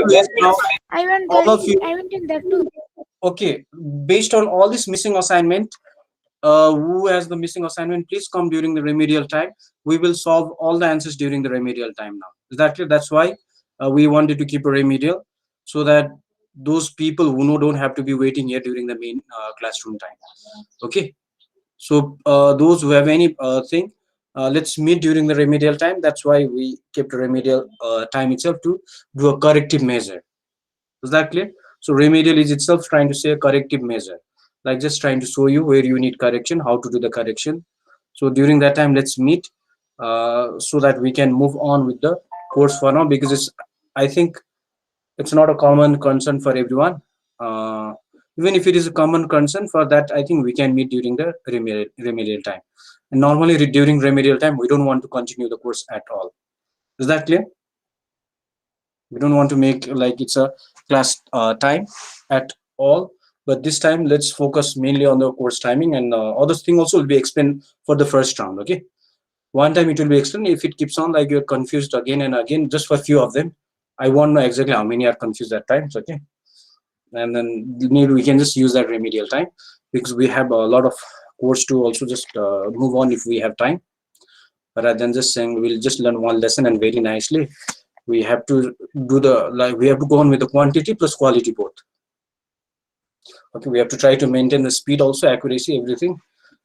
yes, now all of you. I went in that too. Okay, based on all this missing assignment, who has the missing assignment, please come during the remedial time. We will solve all the answers during the remedial time now. Is that clear? That's why we wanted to keep a remedial, so that those people who know don't have to be waiting here during the main classroom time. Okay, so those who have any thing, let's meet during the remedial time. That's why we kept a remedial time itself to do a corrective measure. Is that clear? So remedial is itself trying to say a corrective measure, like just trying to show you where you need correction, how to do the correction. So during that time, let's meet so that we can move on with the course for now, because I think it's not a common concern for everyone. Uh, Even if it is a common concern for that, I think we can meet during the remedial time. And normally during remedial time, we don't want to continue the course at all. Is that clear? We don't want to make like it's a class time at all, but this time let's focus mainly on the course timing, and other thing also will be explained for the first round. Okay, one time it will be explained. If it keeps on like you're confused again and again, just for a few of them, I won't know exactly how many are confused at times. Okay, and then maybe we can just use that remedial time, because we have a lot of course to also just move on if we have time, rather than just saying we'll just learn one lesson and very nicely. We have to do the, like, we have to go on with the quantity plus quality both. Okay, we have to try to maintain the speed also, accuracy, everything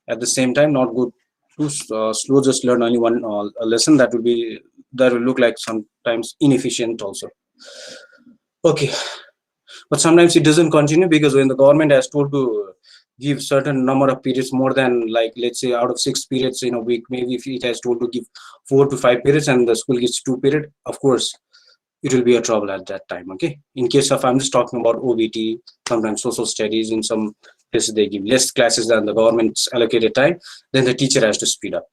at the same time, not go too slow, just learn only one a lesson. That will be, that will look like sometimes inefficient also. Okay, but sometimes it doesn't continue, because when the government has told to give certain number of periods, more than, like, let's say out of 6 periods in a week, maybe if it has told to give 4 to 5 periods and the school gets 2 period, of course it will be a trouble at that time. Okay, in case of, I'm just talking about OBT, sometimes social studies, in some cases they give less classes than the government's allocated time, then the teacher has to speed up.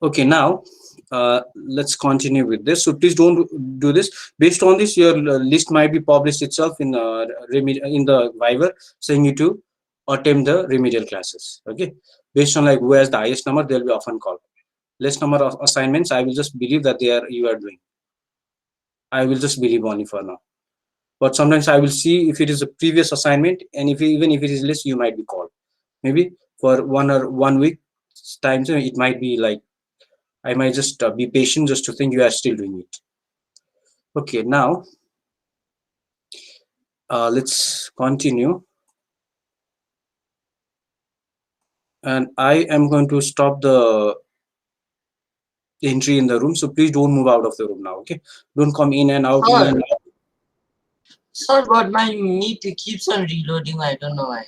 Okay, now let's continue with this. So please don't do this. Based on this, your list might be published itself in in the Viber, saying you to attempt the remedial classes. Okay, based on like who has the highest number, they'll be often called. Less number of assignments, I will just believe that they are, you are doing. I will just believe only for now. But sometimes I will see if it is a previous assignment, and if even if it is less, you might be called. Maybe for 1 week time, so it might be like, I might just be patient just to think you are still doing it. Okay, now let's continue. And I am going to stop the entry in the room. So please don't move out of the room now. Okay, don't come in and out, in Sir, and out. sir, but my meet keeps on reloading. I don't know why.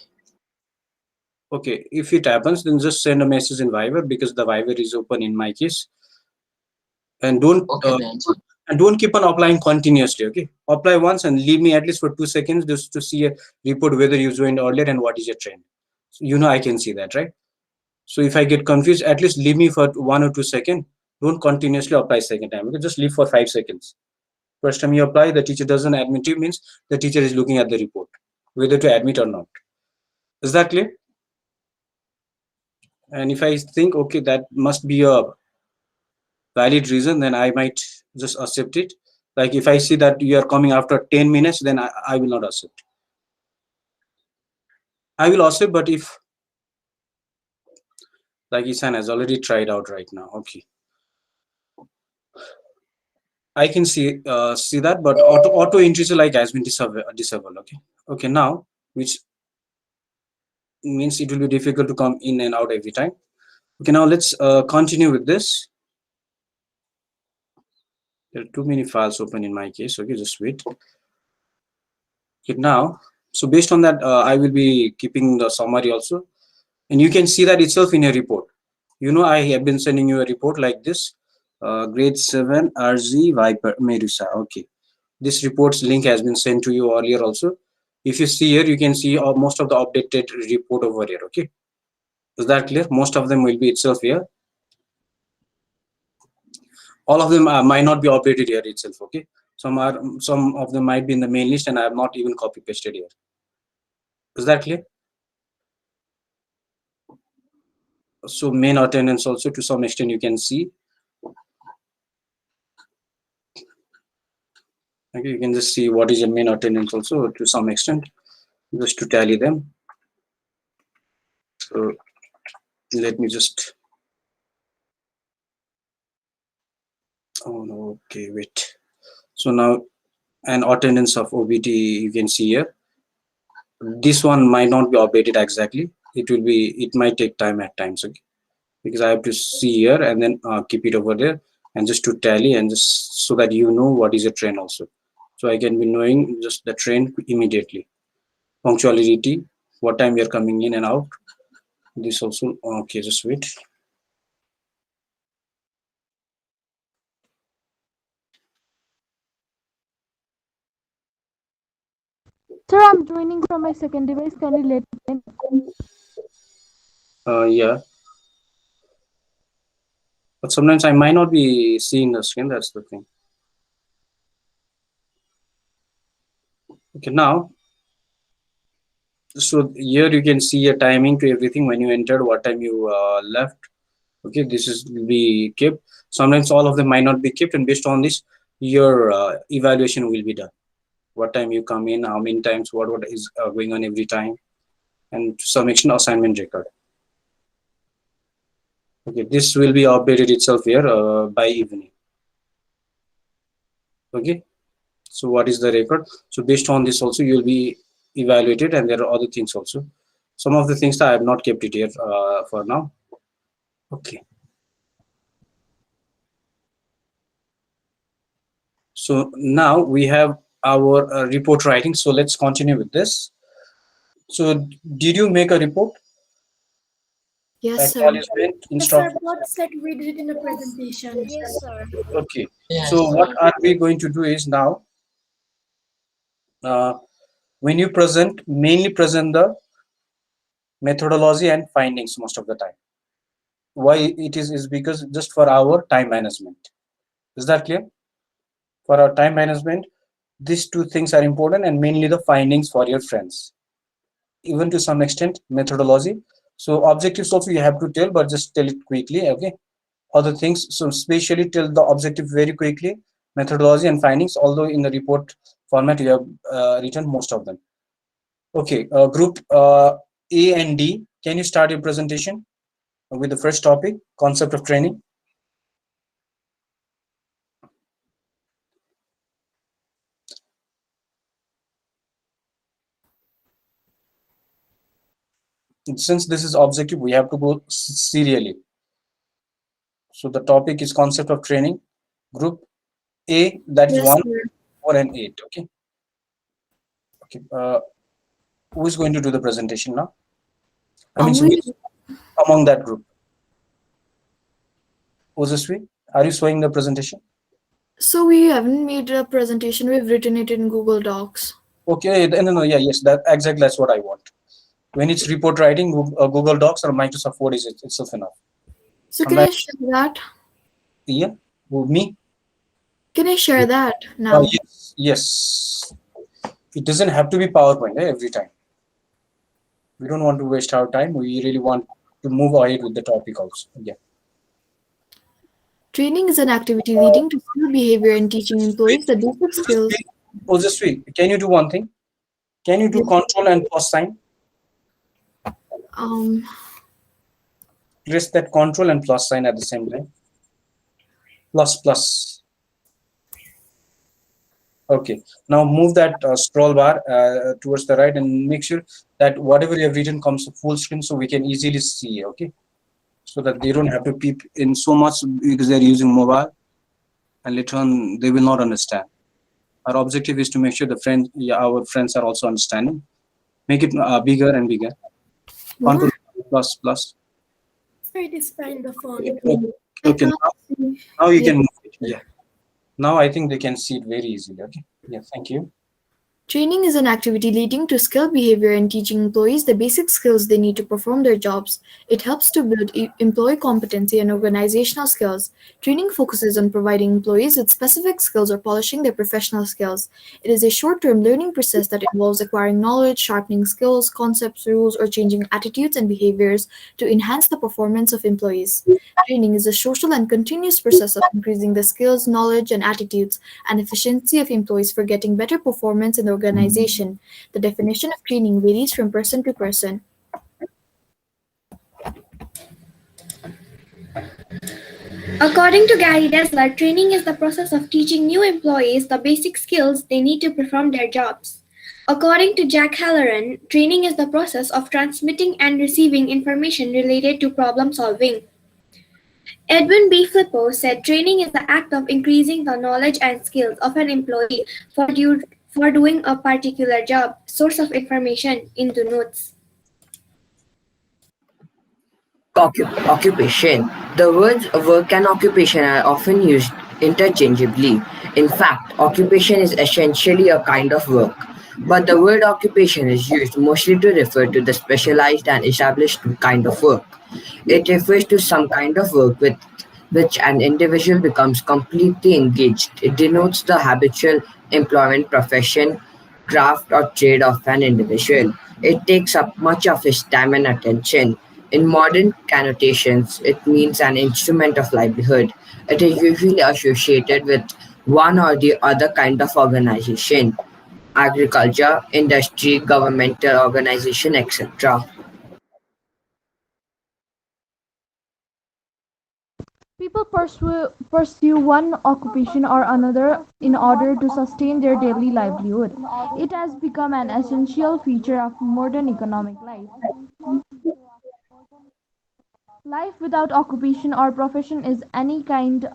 Okay, if it happens, then just send a message in Viber, because the Viber is open in my case. And Okay, then. don't keep on applying continuously. Okay, apply once and leave me at least for 2 seconds just to see a report whether you joined earlier and what is your trend. So, I can see that, right? So if I get confused, at least leave me for 1 or 2 seconds. Don't continuously apply second time. Okay, just leave for 5 seconds. First time you apply, the teacher doesn't admit you, means the teacher is looking at the report whether to admit or not. Is that clear? And if I think, okay, that must be a valid reason, then I might just accept it. Like if I see that you are coming after 10 minutes, then I will not accept. I will accept, but if, like, Isan has already tried out right now. Okay, I can see that, but auto entries like has been disabled. Okay, okay, now, which means it will be difficult to come in and out every time. Okay, now let's continue with this. There are too many files open in my case. Okay, just wait. Okay, now, so based on that, I will be keeping the summary also, and you can see that itself in a report. I have been sending you a report like this. Grade 7 RZ Viper Medusa. Okay, this report's link has been sent to you earlier also. If you see here, you can see most of the updated report over here. Okay, is that clear? Most of them will be itself here. All of them might not be updated here itself. Okay, some of them might be in the main list, and I have not even copy pasted here. Is that clear? So main attendance also, to some extent you can see. Okay, you can just see what is your main attendance also to some extent, just to tally them. So let me just. Oh no. Okay, wait. So now an attendance of OBT you can see here. This one might not be updated exactly. It will be. It might take time at times. Okay, because I have to see here and then keep it over there and just to tally and just so that you know what is a train also. So I can be knowing just the train immediately. Punctuality, what time we are coming in and out. This also. Okay, just wait. Sir, I'm joining from my second device. Can you let me in? Yeah, but sometimes I might not be seeing the screen. That's the thing. Okay, now so here you can see a timing to everything when you entered, what time you left. Okay, this is will be kept. Sometimes all of them might not be kept, and based on this, your evaluation will be done. What time you come in, how many times, what is going on every time, and to some extent assignment record. Okay, this will be updated itself here by evening. Okay, so what is the record? So based on this also you will be evaluated, and there are other things also. Some of the things that I have not kept it here for now. Okay, so now we have our report writing. So let's continue with this. So did you make a report? Yes, sir. Acknowledgement, Yes, sir, instruction. but said we did it in the presentation. Yes, sir. Okay. So Yes. what are we going to do is now, uh, when you present, mainly present the methodology and findings most of the time. Why it is because just for our time management. Is that clear? For our time management, these two things are important, and mainly the findings for your friends. Even to some extent, methodology. So objectives also you have to tell, but just tell it quickly. Okay. Other things, so especially tell the objective very quickly, methodology and findings. Although in the report format you have written most of them. Okay. Group A and D. Can you start your presentation with the first topic, concept of training? Since this is objective, we have to go serially. So the topic is concept of training. Group A, that is Yes, 1, sir. 4, and 8. Okay. Okay. Who is going to do the presentation now? I mean, so We which among that group? Ojaswi, are you showing the presentation? so we haven't made a presentation. We've written it in Google Docs. Okay. No, yeah, yes, that exactly that's what I want. When it's report writing, Google Docs or Microsoft Word is itself enough. So can Sometimes, I share that? yeah, me. Can I share that now? Yes, yes. It doesn't have to be PowerPoint every time. We don't want to waste our time. We really want to move ahead with the topic also. Yeah. Training is an activity leading to skill behavior and teaching Wait, employees the basic skills. Ojaswi, can you do one thing? Can you do Yes. control and plus sign? Um, Press that control and plus sign at the same time. Plus, plus. Okay. Now move that scroll bar towards the right and make sure that whatever you have written comes to full screen so we can easily see. Okay. So that they don't have to peep in so much because they're using mobile and later on they will not understand. Our objective is to make sure the friends, yeah, our friends are also understanding. Make it bigger and bigger. what? Control plus plus. Sir, it is fine, the font. Okay, I okay. can't see. Now you Yes. can move it. Yeah. Now I think they can see it very easily. Okay. Yeah. Thank you. Training is an activity leading to skill behavior and teaching employees the basic skills they need to perform their jobs. It helps to build employee competency and organizational skills. Training focuses on providing employees with specific skills or polishing their professional skills. It is a short term learning process that involves acquiring knowledge, sharpening skills, concepts, rules, or changing attitudes and behaviors to enhance the performance of employees. Training is a social and continuous process of increasing the skills, knowledge, and attitudes and efficiency of employees for getting better performance in the organization. The definition of training varies from person to person. According to Gary Dessler, training is the process of teaching new employees the basic skills they need to perform their jobs. According to Jack Halloran, training is the process of transmitting and receiving information related to problem solving. Edwin B. Flippo said training is the act of increasing the knowledge and skills of an employee for doing a particular job. Source of information into notes. Occupation. The words work and occupation are often used interchangeably. In fact, occupation is essentially a kind of work. But the word occupation is used mostly to refer to the specialized and established kind of work. It refers to some kind of work with which an individual becomes completely engaged. It denotes the habitual employment profession, craft, or trade of an individual. It takes up much of his time and attention. In modern connotations, it means an instrument of livelihood. It is usually associated with one or the other kind of organization: agriculture, industry, governmental organization, etc. People pursue one occupation or another in order to sustain their daily livelihood. It has become an essential feature of modern economic life. Life without occupation or profession is any kind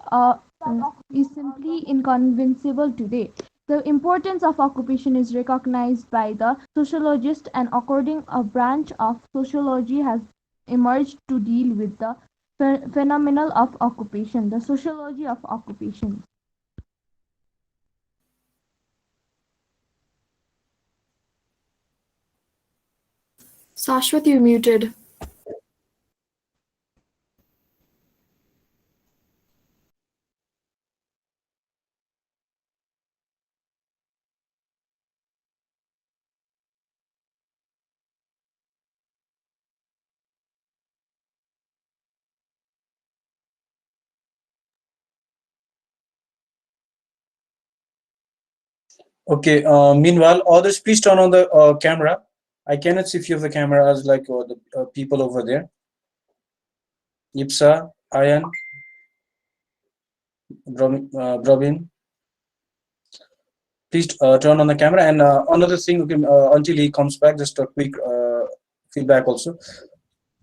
is simply inconceivable today. The importance of occupation is recognized by the sociologist, and according a branch of sociology has emerged to deal with the phenomenon of occupation, the sociology of occupation. Sashwat, you muted. Okay. Meanwhile, others, please turn on the camera. I cannot see few of the cameras like the people over there. Ipsa, Ayan, Robin. Please turn on the camera. And another thing, okay, until he comes back, just a quick feedback also.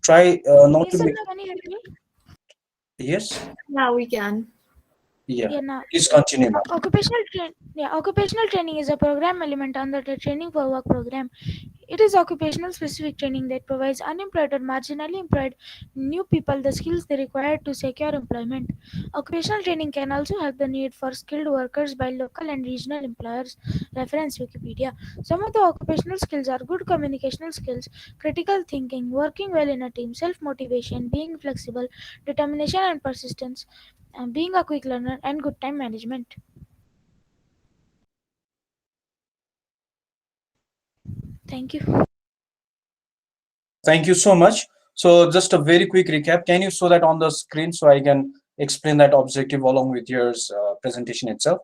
Try not to Yes, make. Anna, can you hear me? Yes. Now we can. Yeah. Yeah, now. Please continue now. Occupational training is a program element under the training for work program. It is occupational specific training that provides unemployed or marginally employed new people the skills they require to secure employment. Occupational training can also help the need for skilled workers by local and regional employers. Reference Wikipedia. Some of the occupational skills are good communicational skills, critical thinking, working well in a team, self motivation, being flexible, determination and persistence, being a quick learner, and good time management. Thank you. Thank you so much. So just a very quick recap. Can you show that on the screen so I can explain that objective along with your presentation itself?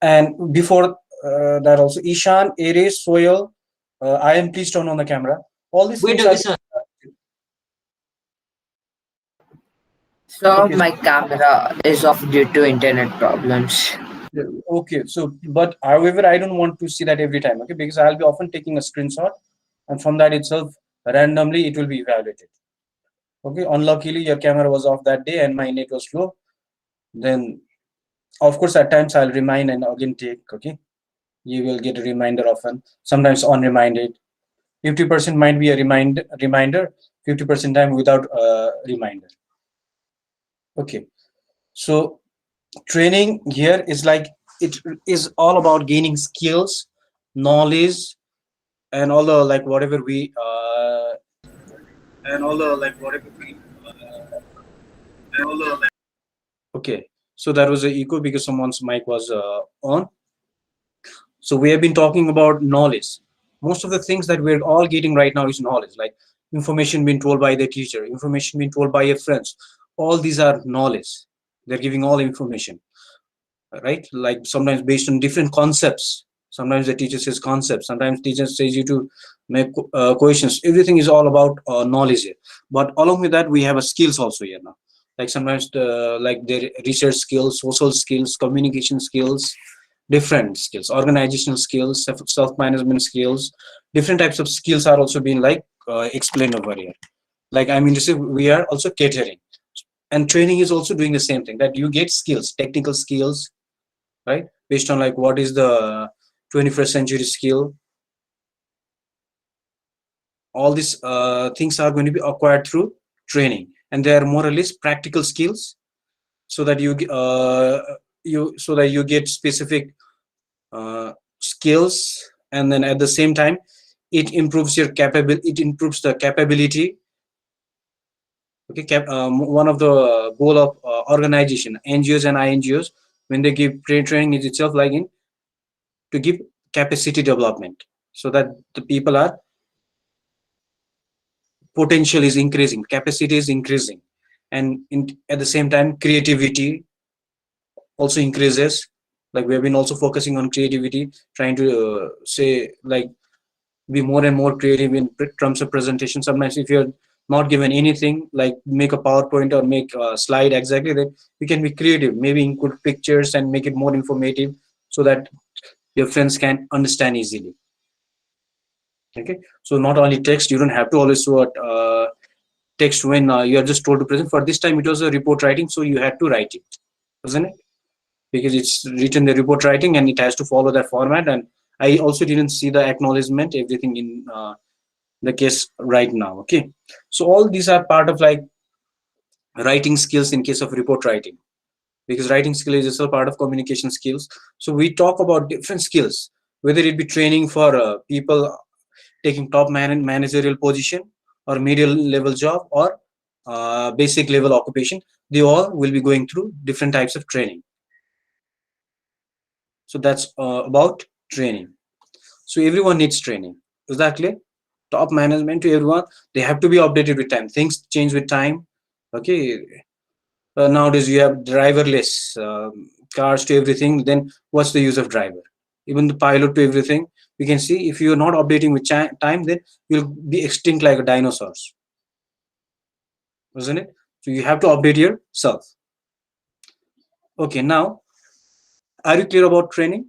And before that also, Ishan, Ares, Soil, I am please turn on the camera. All these Wait, things okay, are sir. So okay. my camera is off due to internet problems. Okay. So, but however, I don't want to see that every time. Okay, because I'll be often taking a screenshot, and from that itself, randomly it will be evaluated. Okay. Unluckily, your camera was off that day, and my net was slow. Then of course at times I'll remind and again take. Okay, you will get a reminder often, sometimes unreminded. 50% might be a reminder, 50% time without a reminder. Okay, so training here is like, it is all about gaining skills knowledge, and all the like whatever we okay. So that was a echo because someone's mic was on. So we have been talking about knowledge. Most of the things that we're all getting right now is knowledge, like information being told by the teacher, information being told by your friends. All these are knowledge. They're giving all information, right? Like sometimes based on different concepts. Sometimes the teacher says concepts. Sometimes teacher says you to make questions. Everything is all about knowledge here. But along with that, we have a skills also here now. Like sometimes like the research skills, social skills, communication skills, different skills, organizational skills, self-management skills, different types of skills are also being like explained over here. Like I mean to say we are also catering, and training is also doing the same thing, that you get skills, technical skills, right, based on like what is the 21st century skill. All these things are going to be acquired through training, and they are more or less practical skills, so that you get specific skills, and then at the same time it improves the capability. Okay, one of the goal of organization, NGOs and INGOs, when they give training is itself like in to give capacity development, so that the people are potential is increasing, capacity is increasing, and at the same time creativity also increases. Like we have been also focusing on creativity, trying to say like be more and more creative in terms of presentation. Sometimes if you're not given anything, like make a PowerPoint or make a slide exactly, that you can be creative, maybe include pictures and make it more informative, so that your friends can understand easily. Okay, so not only text, you don't have to always show text when you are just told to present. For this time it was a report writing, so you had to write it, wasn't it? Because it's written the report writing and it has to follow that format. And I also didn't see the acknowledgement, everything in the case right now. Okay, so all these are part of like writing skills in case of report writing, because writing skill is also part of communication skills. So we talk about different skills, whether it be training for people taking top managerial position, or middle level job, or basic level occupation. They all will be going through different types of training. So that's about training. So everyone needs training. Is that clear? Top management to everyone, they have to be updated with time. Things change with time. Okay, nowadays you have driverless cars to everything. Then what's the use of driver? Even the pilot to everything. We can see if you're not updating with time, then you'll be extinct like a dinosaurs, isn't it? So you have to update yourself. Okay, now are you clear about training?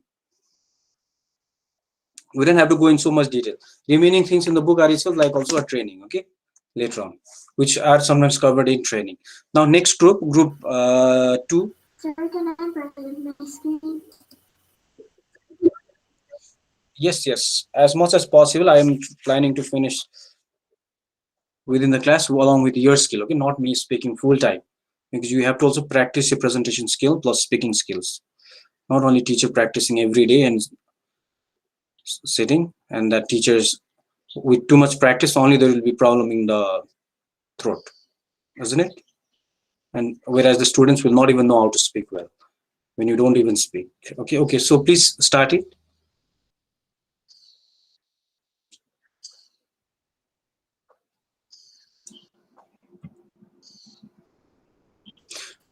We don't have to go in so much detail. Remaining things in the book are itself like also a training. Okay, later on, which are sometimes covered in training. Now next group 2. Sir, can I present my screen? Yes, as much as possible. I am planning to finish within the class along with your skill. Okay, not me speaking full time, because you have to also practice your presentation skill plus speaking skills. Not only teacher practicing every day and sitting, and that teachers with too much practice only there will be problem in the throat, isn't it? And whereas the students will not even know how to speak well when you don't even speak. Okay, so please start it.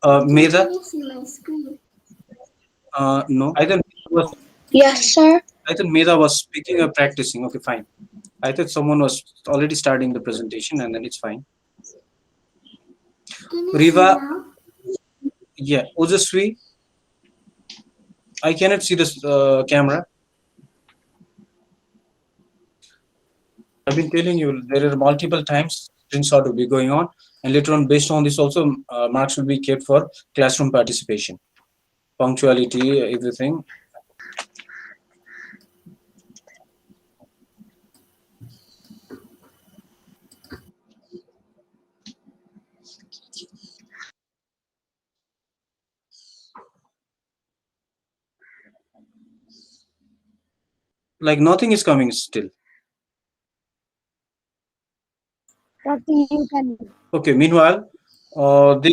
Sir, Meda, can you see my screen? no, Yes, sir. I thought Meda was speaking or practicing. Okay, fine. I thought someone was already starting the presentation, and then it's fine. Can you see Riva, now? yeah, Ojaswi, I cannot see this camera. I've been telling you there are multiple times screenshot will be going on, and later on, based on this, also marks will be kept for classroom participation, punctuality, everything. Like nothing is coming still. Rati, you can. Okay, meanwhile, they,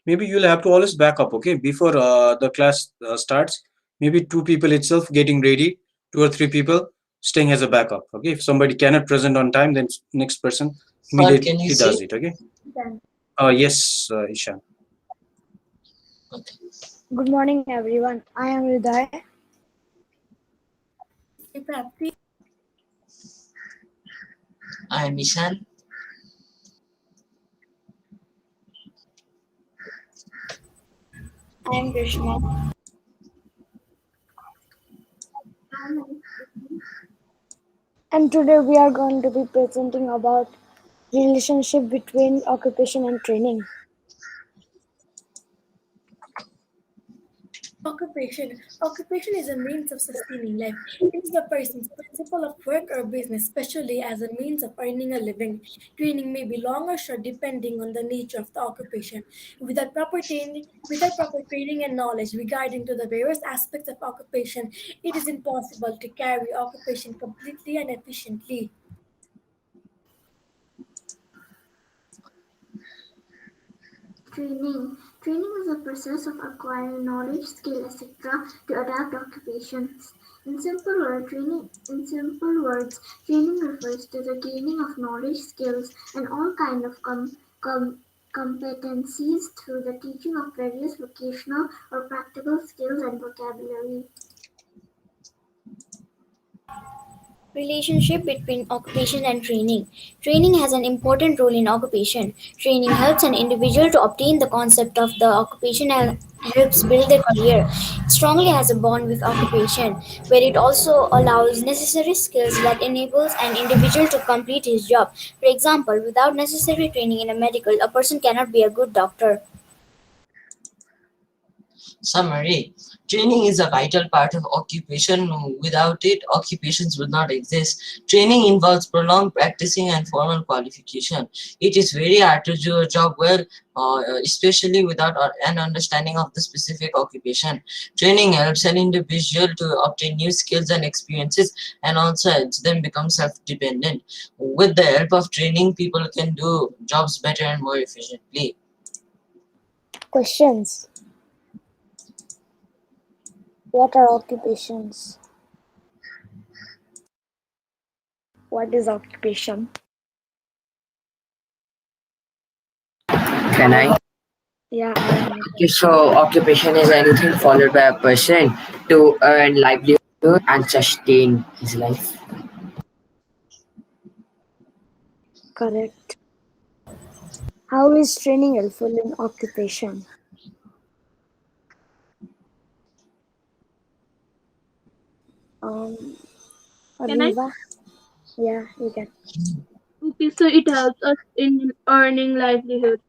maybe you'll have to always back up, okay, before the class starts. Maybe two people itself getting ready, two or three people staying as a backup, okay. If somebody cannot present on time, then next person Sir, can immediately you does see? it, okay. Done. Yes, Ishan. Okay. Good morning, everyone. I am Hriday. I am Ishan. I am Krishna. And today we are going to be presenting about relationship between occupation and training. Occupation. Occupation is a means of sustaining life. It is the person's principle of work or business, especially as a means of earning a living. Training may be long or short depending on the nature of the occupation. Without proper training and knowledge regarding to the various aspects of occupation, it is impossible to carry occupation completely and efficiently. Training. Training is a process of acquiring knowledge, skill, etc. to adapt occupations. In simple words, training refers to the gaining of knowledge, skills, and all kind of competencies through the teaching of various vocational or practical skills and vocabulary. Relationship between occupation and training. Training has an important role in occupation. Training helps an individual to obtain the concept of the occupation and helps build their career. It strongly has a bond with occupation, where it also allows necessary skills that enables an individual to complete his job. For example, without necessary training in a medical, a person cannot be a good doctor. Summary. Training is a vital part of occupation. Without it, occupations would not exist. Training involves prolonged practicing and formal qualification. It is very hard to do a job well, especially without an understanding of the specific occupation. Training helps an individual to obtain new skills and experiences and also helps them become self-dependent. With the help of training, people can do jobs better and more efficiently. Questions. What are occupations? What is occupation? Can I? Yeah, I am. Okay, so occupation is anything followed by a person to earn livelihood and sustain his life. Correct. How is training helpful in occupation? Um, Can I? Riva? Yeah, you can. Okay, so it helps us in earning livelihood.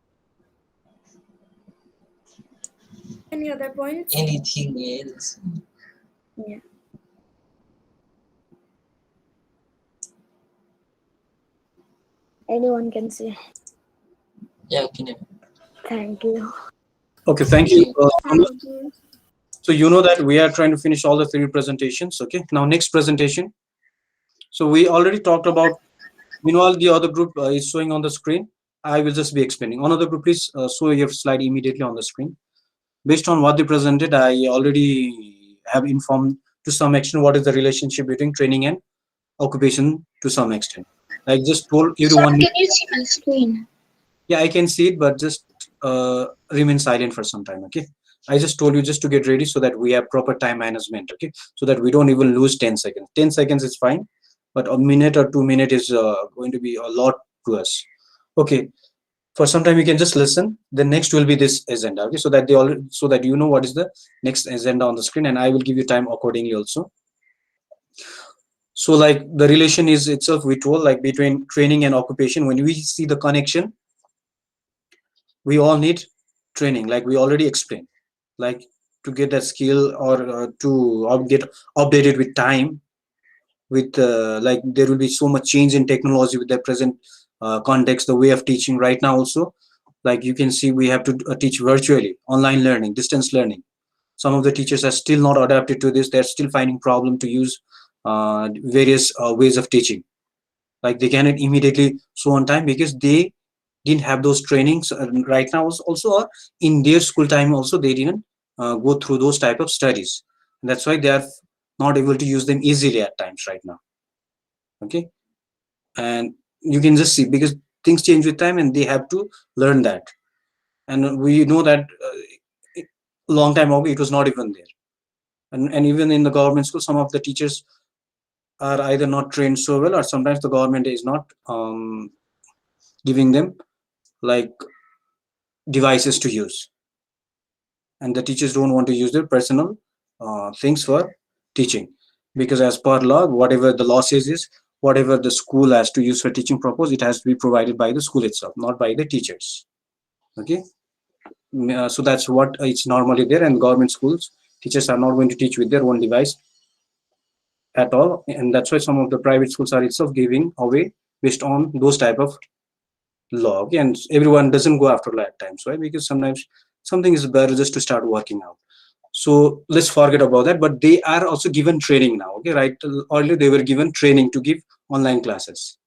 Any other points? Anything else? Yeah. Anyone can say. Yeah, okay. Thank you. Okay, thank you. Thank you. So you know that we are trying to finish all the three presentations, okay. Now next presentation. So we already talked about, meanwhile the other group is showing on the screen. I will just be explaining. Another group, please show your slide immediately on the screen. Based on what they presented, I already have informed to some extent what is the relationship between training and occupation to some extent. I just told Sir, everyone. can you see my screen? Yeah, I can see it, but just remain silent for some time, okay. I just told you just to get ready so that we have proper time management, okay, so that we don't even lose 10 seconds. 10 seconds is fine, but a minute or 2 minutes is going to be a lot to us, okay. For some time you can just listen. The next will be this agenda, okay, so that they all, so that you know what is the next agenda on the screen, and I will give you time accordingly also. So like the relation is itself, we told, like between training and occupation. When we see the connection, we all need training, like we already explained, like to get that skill or to get updated with time, with like there will be so much change in technology with the present context, the way of teaching right now also. Like you can see, we have to teach virtually, online learning, distance learning. Some of the teachers are still not adapted to this. They're still finding problem to use various ways of teaching. Like they cannot immediately show on time because they didn't have those trainings. Right now also, or in their school time also, they didn't go through those type of studies. That's why they are not able to use them easily at times right now. Okay. And you can just see, because things change with time and they have to learn that. And we know that long time ago it was not even there. And even in the government school, some of the teachers are either not trained so well, or sometimes the government is not giving them like devices to use, and the teachers don't want to use their personal things for teaching, because as per law, whatever the law says is, whatever the school has to use for teaching purpose, it has to be provided by the school itself, not by the teachers. Okay. So that's what it's normally there. And government schools, teachers are not going to teach with their own device at all, and that's why some of the private schools are itself giving away based on those type of law. Okay. And everyone doesn't go after that times. Why? Because sometimes something is better just to start working out. So let's forget about that, but they are also given training now. Okay. Right, earlier they were given training to give online classes,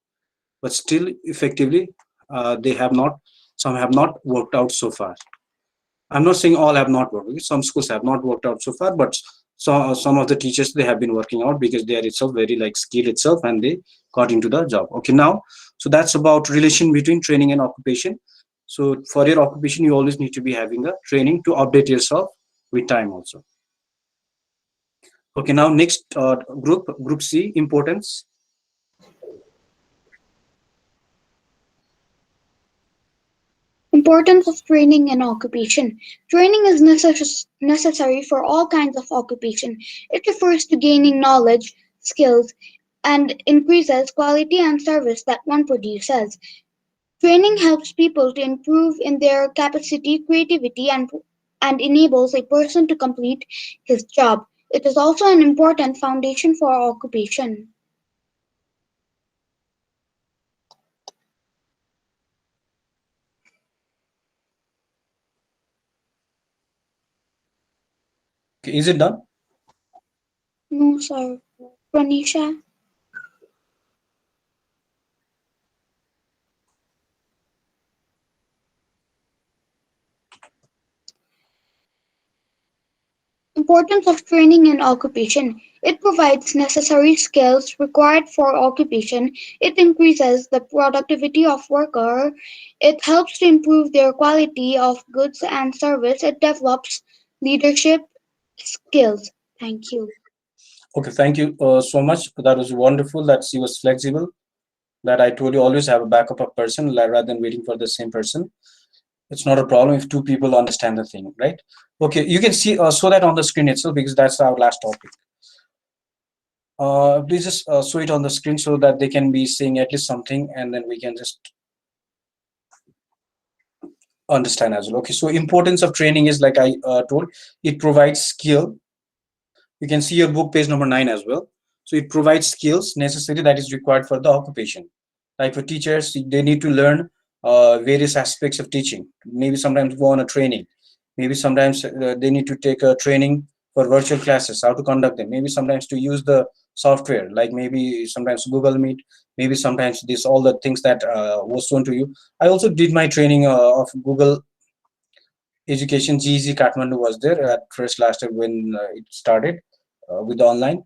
but still effectively they have not, some have not worked out so far. I'm not saying all have not worked. Some schools have not worked out so far, but some of the teachers, they have been working out because they are itself very like skilled itself, and they got into the job. Okay, now, so that's about relation between training and occupation. So for your occupation, you always need to be having a training to update yourself with time also. Okay, now next group C, importance. Importance of training and occupation. Training is necessary for all kinds of occupation. It refers to gaining knowledge, skills, and increases quality and service that one produces. Training helps people to improve in their capacity, creativity, and enables a person to complete his job. It is also an important foundation for occupation. Okay, is it done? No, sir. Pranisha? Importance of training in occupation. It provides necessary skills required for occupation. It increases the productivity of worker. It helps to improve their quality of goods and service. It develops leadership skills. Thank you. Okay, thank you so much. That was wonderful that she was flexible. That I told you, always have a backup of person rather than waiting for the same person. It's not a problem if two people understand the thing, right? Okay, you can see show that on the screen itself, because that's our last topic. Please just show it on the screen so that they can be seeing at least something, and then we can just understand as well. Okay, so importance of training is, like I told, it provides skill. You can see your book page number 9 as well. So it provides skills necessary that is required for the occupation. Like for teachers, they need to learn various aspects of teaching. Maybe sometimes go on a training. Maybe sometimes they need to take a training for virtual classes, how to conduct them. Maybe sometimes to use the software, like maybe sometimes Google Meet. Maybe sometimes this, all the things that was shown to you. I also did my training of Google Education. GZ Kathmandu was there at first last year when it started with the online.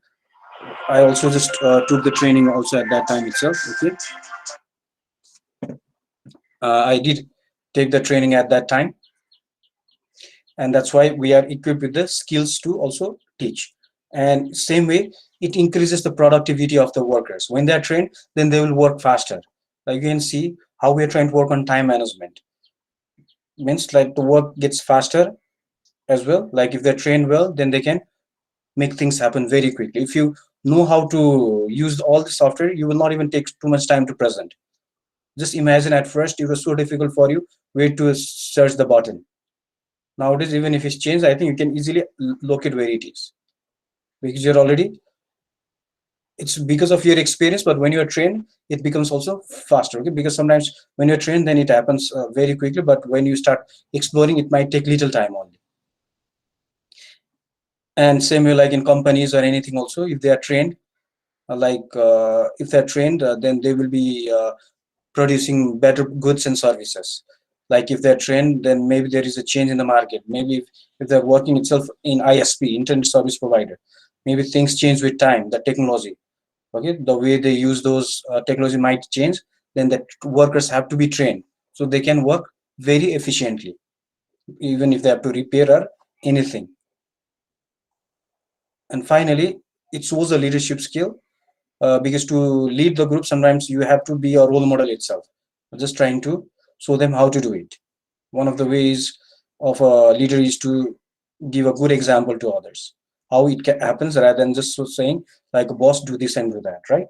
I also just took the training also at that time itself. Okay, I did take the training at that time, and that's why we are equipped with the skills to also teach. And same way, it increases the productivity of the workers. When they are trained, then they will work faster. Like you can see how we are trying to work on time management. Means like the work gets faster as well. Like if they're trained well, then they can make things happen very quickly. If you know how to use all the software, you will not even take too much time to present. Just imagine at first it was so difficult for you where to search the button. Nowadays, even if it's changed, I think you can easily locate where it is, because you're already it's because of your experience, but when you are trained, it becomes also faster. Okay, because sometimes when you're trained, then it happens very quickly, but when you start exploring, it might take little time only. And same way, like in companies or anything also, if they are trained, if they're trained, then they will be producing better goods and services. Like if they're trained, then maybe there is a change in the market. Maybe if they're working itself in ISP, internet service provider, maybe things change with time, the technology. Okay, the way they use those technology might change. Then the workers have to be trained so they can work very efficiently, even if they have to repair or anything. And finally, it shows a leadership skill, because to lead the group, sometimes you have to be a role model itself, just trying to show them how to do it. One of the ways of a leader is to give a good example to others how it happens, rather than just saying like a boss do this and do that, right?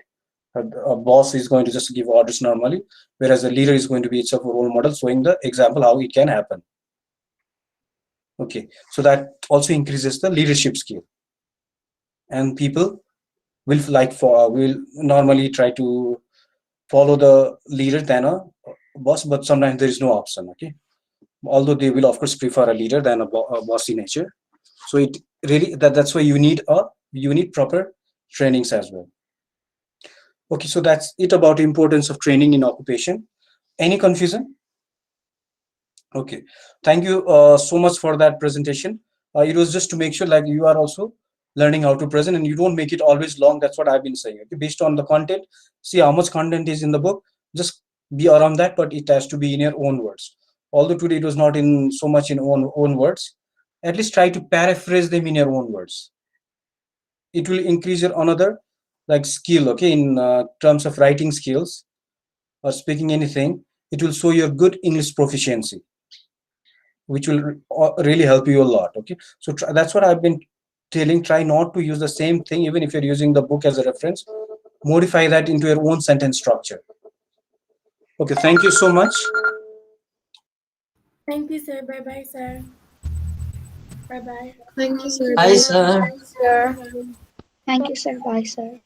A boss is going to just give orders normally, whereas a leader is going to be itself a role model, showing the example how it can happen. Okay, so that also increases the leadership skill, and people will normally try to follow the leader than a boss, but sometimes there is no option. Okay, although they will of course prefer a leader than a bossy nature. So it really that's why you need proper trainings as well. Okay, so that's it about importance of training in occupation. Any confusion? Okay, thank you so much for that presentation. It was just to make sure like you are also learning how to present, and you don't make it always long. That's what I've been saying. Okay, based on the content, see how much content is in the book. Just be around that, but it has to be in your own words. Although today it was not in so much in own words, at least try to paraphrase them in your own words. It will increase your another like skill. Okay, in terms of writing skills or speaking anything, it will show your good English proficiency, which will really help you a lot. Okay, so that's what I've been telling. Try not to use the same thing, even if you're using the book as a reference. Modify that into your own sentence structure. Okay, thank you so much. Thank you, sir. Bye bye, sir. Bye bye. Thank you, Thank sir. you, Hi, sir. Bye. sir. Sir. Thank you, sir. Bye, sir.